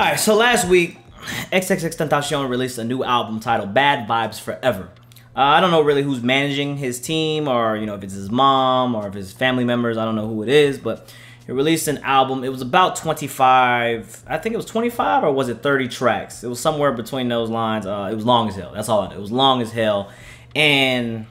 Alright, so last week, xxXTentacion released a new album titled Bad Vibes Forever. I don't know really who's managing his team, or if it's his mom or if it's family members. I don't know who it is, but he released an album. It was about 25, I think it was 25 or was it 30 tracks? It was somewhere between those lines. It was long as hell. That's all I know. It was long as hell. And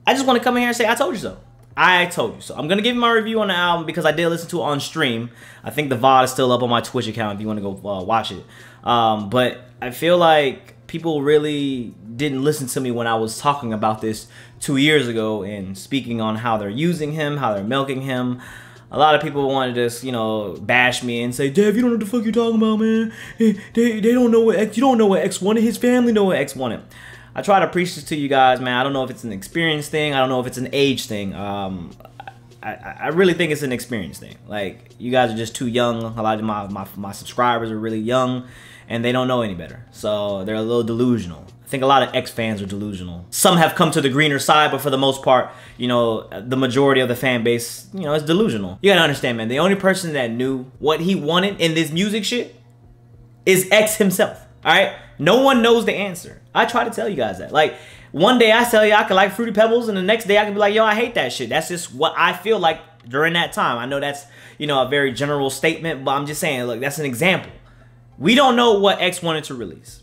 I just want to come in here and say, I told you so. I told you so. I'm going to give you my review on the album because I did listen to it on stream. I think the VOD is still up on my Twitch account if you want to go watch it. But I feel like people really didn't listen to me when I was talking about this 2 years ago and speaking on how they're using him, how they're milking him. A lot of people wanted to just, bash me and say, Dev, you don't know what the fuck you're talking about, man. They don't know what X, you don't know what X wanted. His family know what X wanted. I try to preach this to you guys, man. I don't know if it's an experience thing. I don't know if it's an age thing. I really think it's an experience thing. Like, you guys are just too young. A lot of my subscribers are really young, and they don't know any better. So they're a little delusional. I think a lot of X fans are delusional. Some have come to the greener side, but for the most part, the majority of the fan base, is delusional. You gotta understand, man. The only person that knew what he wanted in this music shit is X himself. All right? No one knows the answer. I try to tell you guys that. Like, one day I tell you I could like Fruity Pebbles, and the next day I can be like, yo, I hate that shit. That's just what I feel like during that time. I know that's, a very general statement, but I'm just saying, look, that's an example. We don't know what X wanted to release.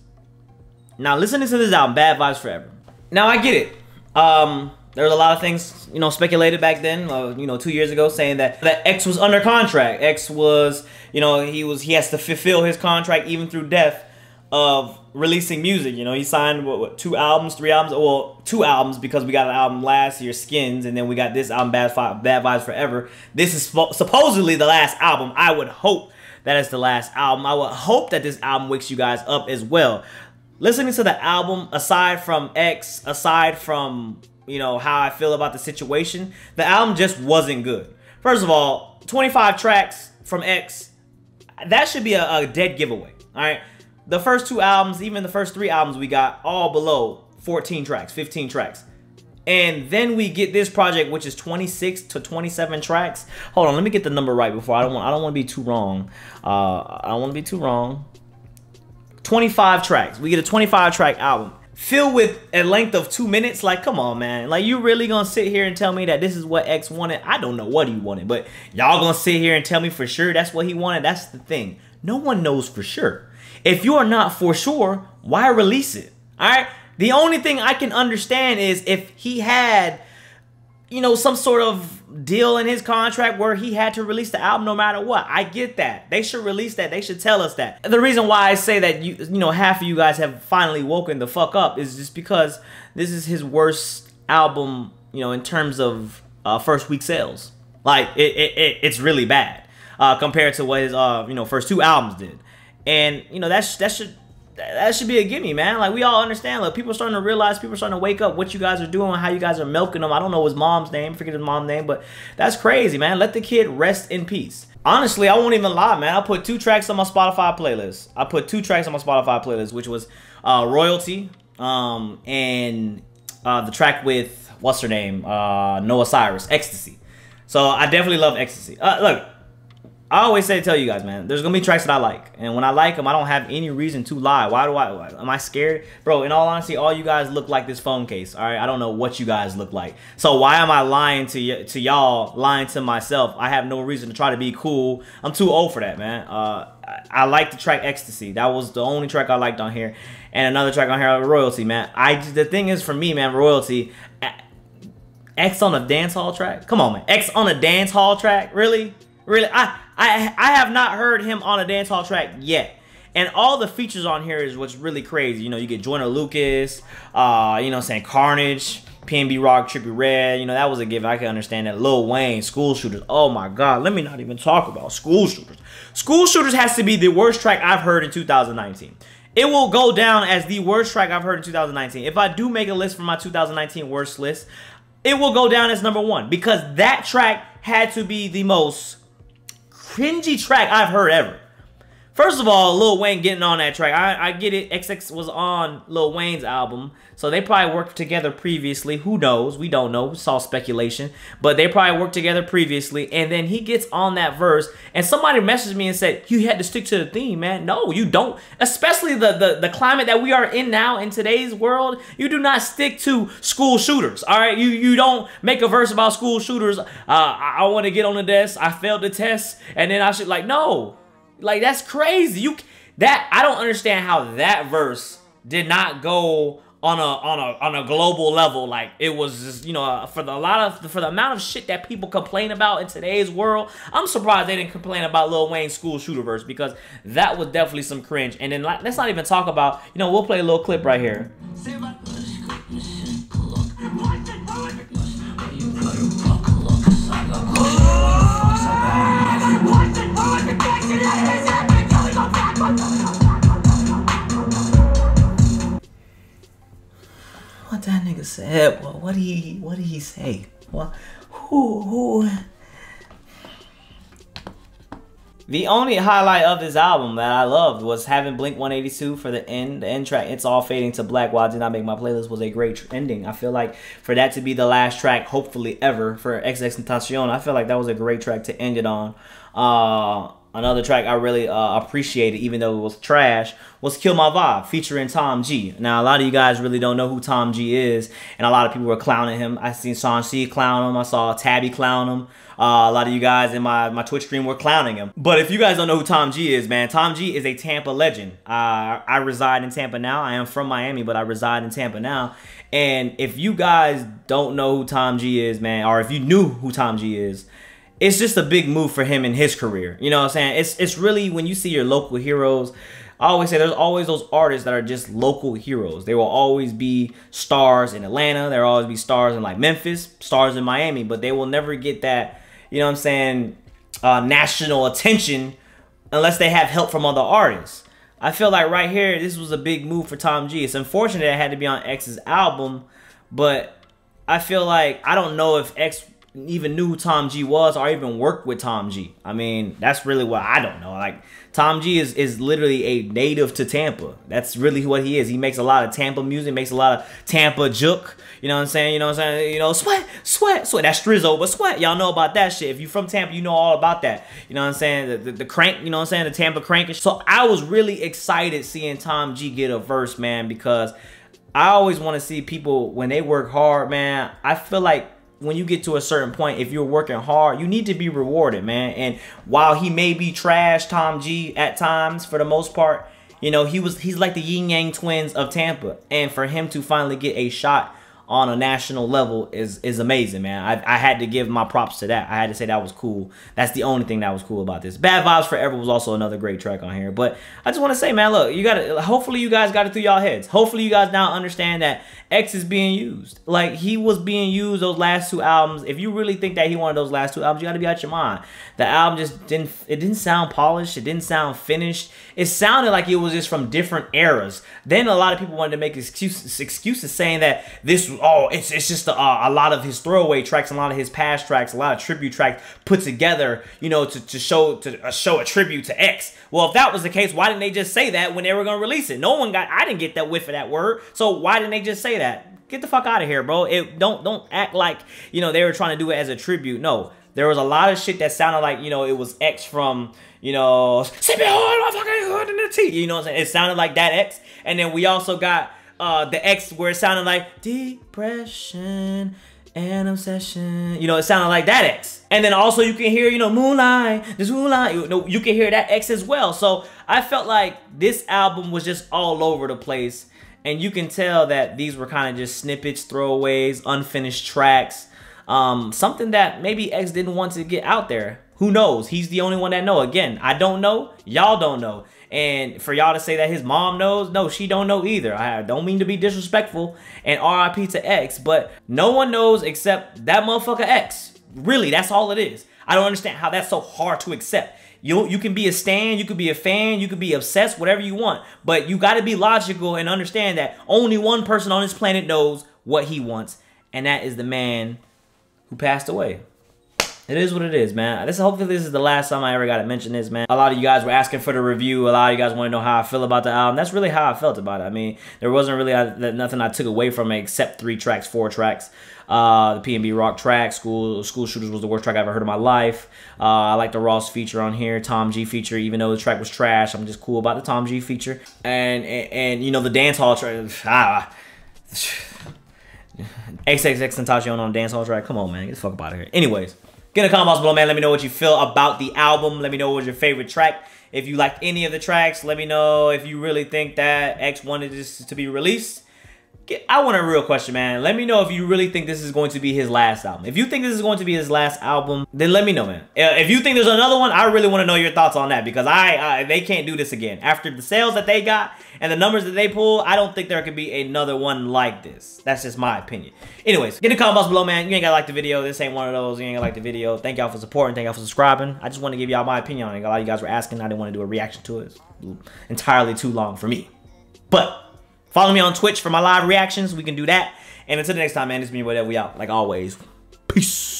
Now, listening to this album, Bad Vibes Forever. Now, I get it. There was a lot of things, speculated back then, 2 years ago, saying that X was under contract. X was, he has to fulfill his contract even through death of releasing music. He signed what 2 albums, 3 albums, well, 2 albums, because we got an album last year, Skins, and then we got this album, Bad Vibes Forever. This is supposedly the last album. I would hope that it's the last album. I would hope that this album wakes you guys up as well. Listening to the album, aside from X, aside from how I feel about the situation, the album just wasn't good. First of all, 25 tracks from X, that should be a dead giveaway. All right. The first 2 albums, even the first 3 albums we got, all below 14 tracks, 15 tracks. And then we get this project, which is 26 to 27 tracks. Hold on, let me get the number right before I don't want to be too wrong. I don't want to be too wrong. 25 tracks. We get a 25 track album filled with a length of 2 minutes. Like, come on, man. Like, you really gonna sit here and tell me that this is what X wanted? I don't know what he wanted, but y'all gonna sit here and tell me for sure that's what he wanted? That's the thing. No one knows for sure. If you are not for sure, why release it? All right. The only thing I can understand is if he had, some sort of deal in his contract where he had to release the album no matter what. I get that. They should release that. They should tell us that. The reason why I say that half of you guys have finally woken the fuck up is just because this is his worst album, in terms of first week sales. Like, it's really bad compared to what his first 2 albums did. And that should be a gimme, man. Like, we all understand. Look, people are starting to realize, people are starting to wake up what you guys are doing, how you guys are milking him. I don't know his mom's name, forget his mom's name, but that's crazy, man. Let the kid rest in peace. Honestly, I won't even lie, man. I put 2 tracks on my Spotify playlist. Which was Royalty, and the track with what's her name, Noah Cyrus, Ecstasy. So I definitely love Ecstasy. Look, I always tell you guys, man, there's gonna be tracks that I like, and when I like them, I don't have any reason to lie. Am I scared? Bro, in all honesty, all you guys look like this phone case, all right? I don't know what you guys look like. So why am I lying to y'all, lying to myself? I have no reason to try to be cool. I'm too old for that, man. I like the track Ecstasy. That was the only track I liked on here. And another track on here, Royalty, man. The thing is, for me, man, Royalty, X on a dance hall track? Come on, man. X on a dance hall track? Really? Really? I have not heard him on a dance hall track yet. And all the features on here is what's really crazy. You get Joyner Lucas, saying Carnage, PNB Rock, Trippie Redd. That was a given. I can understand that. Lil Wayne, School Shooters. Oh my God. Let me not even talk about School Shooters. School Shooters has to be the worst track I've heard in 2019. It will go down as the worst track I've heard in 2019. If I do make a list for my 2019 worst list, it will go down as #1 because that track had to be the most cringy track I've heard ever. First of all, Lil Wayne getting on that track. I get it. XX was on Lil Wayne's album, so they probably worked together previously. Who knows? We don't know. It's all speculation. But they probably worked together previously, and then he gets on that verse, and somebody messaged me and said, you had to stick to the theme, man. No, you don't. Especially the climate that we are in now in today's world, you do not stick to school shooters, all right? You don't make a verse about school shooters. I want to get on the desk. I failed the test, and then I should, like, no. Like, that's crazy. I don't understand how that verse did not go on a global level. Like, it was just, you know, for the amount of shit that people complain about in today's world, I'm surprised they didn't complain about Lil Wayne's school shooter verse, because that was definitely some cringe. And then let's not even talk about, you know, we'll play a little clip right here. What that nigga said? Well, what did he say? Well, who? The only highlight of this album that I loved was having Blink 182 for the end track. It's All Fading to Black. While I did not make my playlist, was a great ending. I feel like for that to be the last track, hopefully ever, for xxXTentacion, I feel like that was a great track to end it on. Another track I really appreciated, even though it was trash, was Kill My Vibe, featuring Tom G. Now, a lot of you guys really don't know who Tom G is, and a lot of people were clowning him. I seen Sean C clown him. I saw Tabby clown him. A lot of you guys in my Twitch stream were clowning him. But if you guys don't know who Tom G is, man, Tom G is a Tampa legend. I reside in Tampa now. I am from Miami, but I reside in Tampa now. And if you guys don't know who Tom G is, man, or if you knew who Tom G is, it's just a big move for him in his career. You know what I'm saying? It's really, when you see your local heroes, I always say there's always those artists that are just local heroes. There will always be stars in Atlanta. There will always be stars in like Memphis, stars in Miami, but they will never get that, you know what I'm saying, national attention unless they have help from other artists. I feel like right here, this was a big move for Tom G. It's unfortunate it had to be on X's album, but I feel like, I don't know if X even knew who Tom G was or even worked with Tom G. I mean, that's really what I don't know. Like, Tom G is literally a native to Tampa. That's really what he is. He makes a lot of Tampa music, makes a lot of Tampa juke. You know what I'm saying? You know what I'm saying? You know, sweat. That's Strizzo, but sweat. Y'all know about that shit. If you're from Tampa, you know all about that. You know what I'm saying? The crank, you know what I'm saying? The Tampa crank. So I was really excited seeing Tom G get a verse, man, because I always want to see people, when they work hard, man, I feel like when you get to a certain point, if you're working hard, you need to be rewarded, man. And while he may be trash, Tom G, at times, for the most part, you know, he's like the yin yang twins of Tampa. And for him to finally get a shot on a national level is amazing, man. I had to give my props to that. I had to say that was cool. That's the only thing that was cool about this. Bad Vibes Forever was also another great track on here. But I just want to say, man, look, you gotta, hopefully you guys got it through y'all heads. Hopefully you guys now understand that X is being used. Like, he was being used those last two albums. If you really think that he wanted those last two albums, you gotta be out your mind. The album just didn't sound polished. It didn't sound finished. It sounded like it was just from different eras. Then a lot of people wanted to make excuses saying that this, oh, it's just a lot of his throwaway tracks, a lot of his past tracks, a lot of tribute tracks put together, you know, to show a tribute to X. Well, if that was the case, why didn't they just say that when they were gonna release it? I didn't get that whiff of that word, so why didn't they just say that? Get the fuck out of here, bro. Don't act like, you know, they were trying to do it as a tribute. No, there was a lot of shit that sounded like, you know, it was X from, you know, sipping hard, motherfucking hood in the tea. You know what I'm saying? It sounded like that X. And then we also got the X where it sounded like depression and obsession. You know, it sounded like that X. And then also you can hear, you know, moonlight, this moonlight. You know, you can hear that X as well. So I felt like this album was just all over the place. And you can tell that these were kind of just snippets, throwaways, unfinished tracks. Something that maybe X didn't want to get out there. Who knows? He's the only one that know. Again, I don't know. Y'all don't know. And for y'all to say that his mom knows, no, she don't know either. I don't mean to be disrespectful, and RIP to X, but no one knows except that motherfucker X. Really, that's all it is. I don't understand how that's so hard to accept. You can be a stan, you could be a fan, you could be obsessed, whatever you want, but you got to be logical and understand that only one person on this planet knows what he wants, and that is the man who passed away. It is what it is, man. Hopefully this is the last time I ever got to mention this, man. A lot of you guys were asking for the review. A lot of you guys want to know how I feel about the album. That's really how I felt about it. I mean, there wasn't really nothing I took away from it except 4 tracks. The P&B Rock track, School Shooters was the worst track I ever heard in my life. I like the Ross feature on here, Tom G feature, even though the track was trash. I'm just cool about the Tom G feature. And you know, the dance hall track. xxXTentacion on the dance hall track. Come on, man. Get the fuck up out of here. Anyways. Get in the comments below, man. Let me know what you feel about the album. Let me know what's your favorite track. If you liked any of the tracks, let me know if you really think that X wanted this to be released. I want a real question, man. Let me know if you really think this is going to be his last album. If you think this is going to be his last album, then let me know, man. If you think there's another one, I really want to know your thoughts on that, because they can't do this again. After the sales that they got and the numbers that they pulled, I don't think there could be another one like this. That's just my opinion. Anyways, get in the comments below, man. You ain't gotta like the video. This ain't one of those. You ain't gotta like the video. Thank y'all for supporting. Thank y'all for subscribing. I just want to give y'all my opinion on it. A lot of you guys were asking. I didn't want to do a reaction to it. It's entirely too long for me. But follow me on Twitch for my live reactions. We can do that. And until the next time, man, it's me, whatever. We out. Like always. Peace.